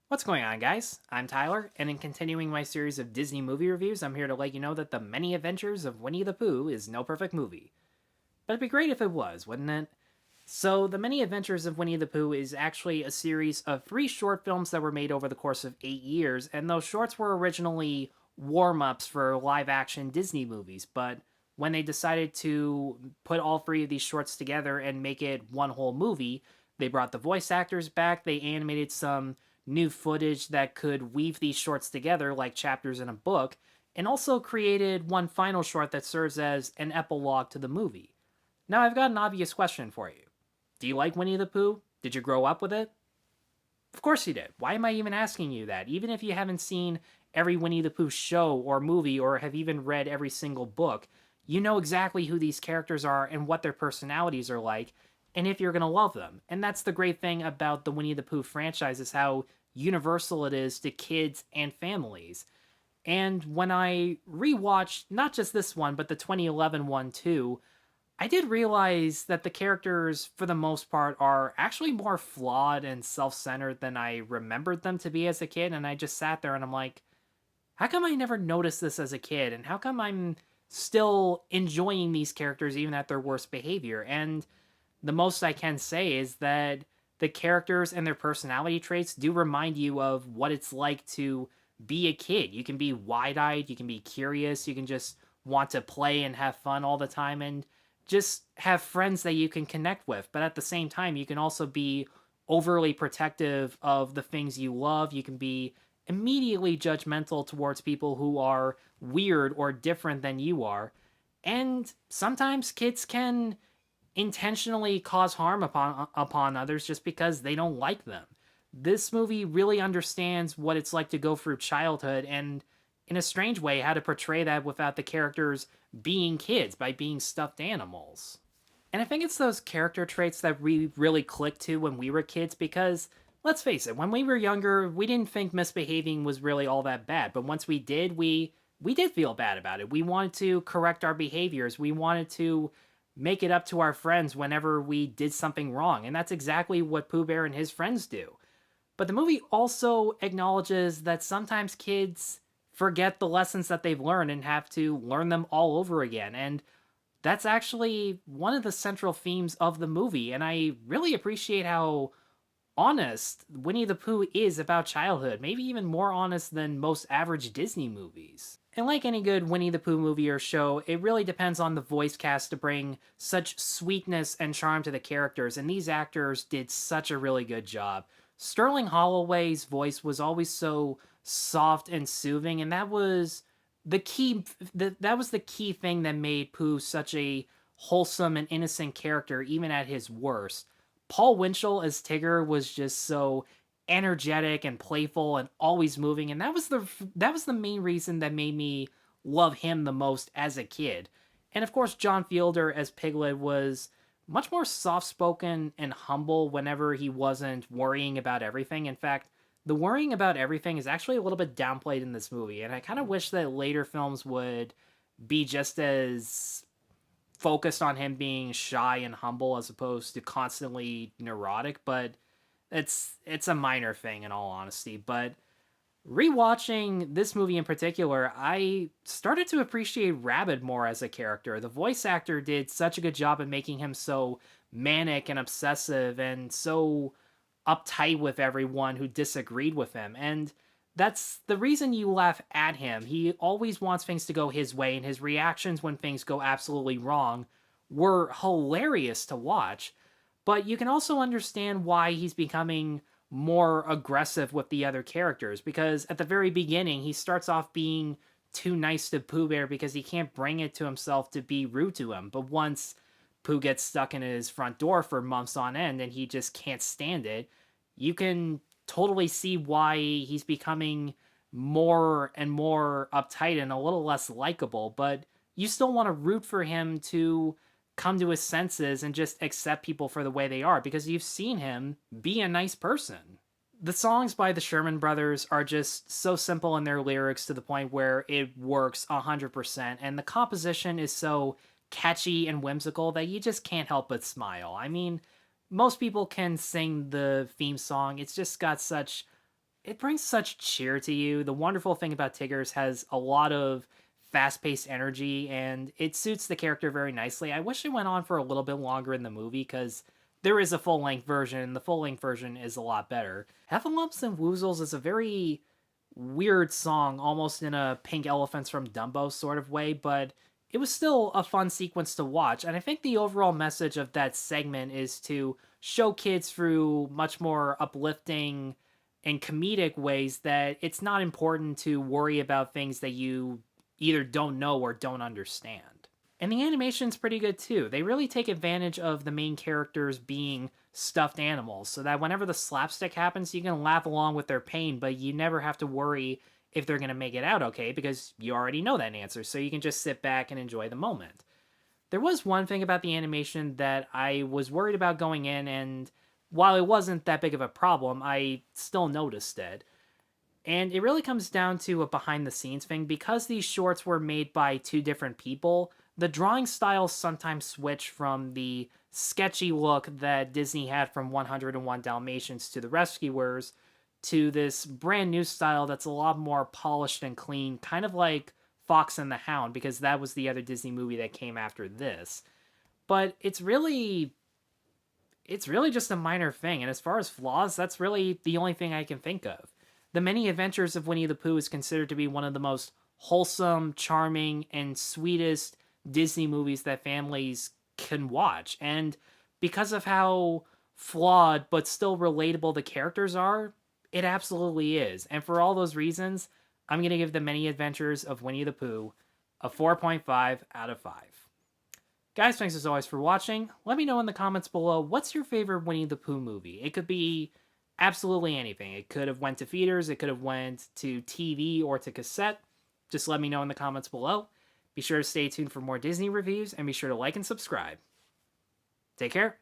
What's going on, guys? I'm Tyler, and in continuing my series of Disney movie reviews, I'm here to let you know that The Many Adventures of Winnie the Pooh is no perfect movie. But it'd be great if it was, wouldn't it? So, The Many Adventures of Winnie the Pooh is actually a series of 3 short films that were made over the course of 8 years, and those shorts were originally warm ups for live action Disney movies, but when they decided to put all 3 of these shorts together and make it one whole movie, they brought the voice actors back, they animated some new footage that could weave these shorts together like chapters in a book, and also created one final short that serves as an epilogue to the movie. Now, I've got an obvious question for you. Do you like Winnie the Pooh? Did you grow up with it? Of course you did. Why am I even asking you that? Even if you haven't seen every Winnie the Pooh show or movie or have even read every single book, you know exactly who these characters are and what their personalities are like, and if you're going to love them. And that's the great thing about the Winnie the Pooh franchise is how universal it is to kids and families. And when I rewatched not just this one, but the 2011 one too, I did realize that the characters, for the most part, are actually more flawed and self centered than I remembered them to be as a kid. And I just sat there and I'm like, how come I never noticed this as a kid? And how come I'm still enjoying these characters even at their worst behavior? And the most I can say is that the characters and their personality traits do remind you of what it's like to be a kid. You can be wide eyed, you can be curious, you can just want to play and have fun all the time, and just have friends that you can connect with. But at the same time, you can also be overly protective of the things you love. You can be immediately judgmental towards people who are weird or different than you are. And sometimes kids can intentionally cause harm upon others just because they don't like them. This movie really understands what it's like to go through childhood and in a strange way how to portray that without the characters being kids by being stuffed animals. And I think it's those character traits that we really clicked to when we were kids because let's face it, when we were younger, we didn't think misbehaving was really all that bad, but once we did, we did feel bad about it. We wanted to correct our behaviors. We wanted to make it up to our friends whenever we did something wrong, and that's exactly what Pooh Bear and his friends do. But the movie also acknowledges that sometimes kids forget the lessons that they've learned and have to learn them all over again. And that's actually one of the central themes of the movie. And I really appreciate how honest Winnie the Pooh is about childhood, maybe even more honest than most average Disney movies. And like any good Winnie the Pooh movie or show, it really depends on the voice cast to bring such sweetness and charm to the characters, and these actors did such a really good job. Sterling Holloway's voice was always so soft and soothing, and that was the key thing that made Pooh such a wholesome and innocent character even at his worst. Paul Winchell as Tigger was just so energetic and playful and always moving, and that was the main reason that made me love him the most as a kid. And of course, John Fielder as Piglet was much more soft-spoken and humble whenever he wasn't worrying about everything. In fact, the worrying about everything is actually a little bit downplayed in this movie, and I kind of wish that later films would be just as focused on him being shy and humble as opposed to constantly neurotic, but it's a minor thing in all honesty. But rewatching this movie in particular, I started to appreciate Rabbit more as a character. The voice actor did such a good job of making him so manic and obsessive and so uptight with everyone who disagreed with him. And that's the reason you laugh at him. He always wants things to go his way, and his reactions when things go absolutely wrong were hilarious to watch. But you can also understand why he's becoming more aggressive with the other characters, because at the very beginning, he starts off being too nice to Pooh Bear because he can't bring it to himself to be rude to him. But once Pooh gets stuck in his front door for months on end and he just can't stand it, you can totally see why he's becoming more and more uptight and a little less likable, but you still want to root for him to come to his senses and just accept people for the way they are because you've seen him be a nice person. The songs by the Sherman Brothers are just so simple in their lyrics to the point where it works 100%, and the composition is so catchy and whimsical that you just can't help but smile. I mean, most people can sing the theme song. it brings such cheer to you. The wonderful thing about Tigger's has a lot of fast-paced energy, and it suits the character very nicely. I wish it went on for a little bit longer in the movie, because there is a full-length version. The full-length version is a lot better. Heffalumps and Woozles is a very weird song, almost in a Pink Elephants from Dumbo sort of way, but it was still a fun sequence to watch. And I think the overall message of that segment is to show kids through much more uplifting and comedic ways that it's not important to worry about things that you either don't know or don't understand. And the animation's pretty good too. They really take advantage of the main characters being stuffed animals, so that whenever the slapstick happens, you can laugh along with their pain, but you never have to worry if they're going to make it out okay, because you already know that answer, so you can just sit back and enjoy the moment. There was one thing about the animation that I was worried about going in, and while it wasn't that big of a problem, I still noticed it. And it really comes down to a behind the scenes thing. Because these shorts were made by two different people, the drawing styles sometimes switch from the sketchy look that Disney had from 101 Dalmatians to The Rescuers to this brand new style that's a lot more polished and clean, kind of like Fox and the Hound, because that was the other Disney movie that came after this. But it's really just a minor thing, and as far as flaws, that's really the only thing I can think of. The Many Adventures of Winnie the Pooh is considered to be one of the most wholesome, charming, and sweetest Disney movies that families can watch. And because of how flawed but still relatable the characters are, it absolutely is. And for all those reasons, I'm going to give The Many Adventures of Winnie the Pooh a 4.5 out of 5. Guys, thanks as always for watching. Let me know in the comments below, what's your favorite Winnie the Pooh movie? It could be absolutely anything. It could have went to theaters, it could have went to TV or to cassette. Just let me know in the comments below. Be sure to stay tuned for more Disney reviews, and be sure to like and subscribe. Take care.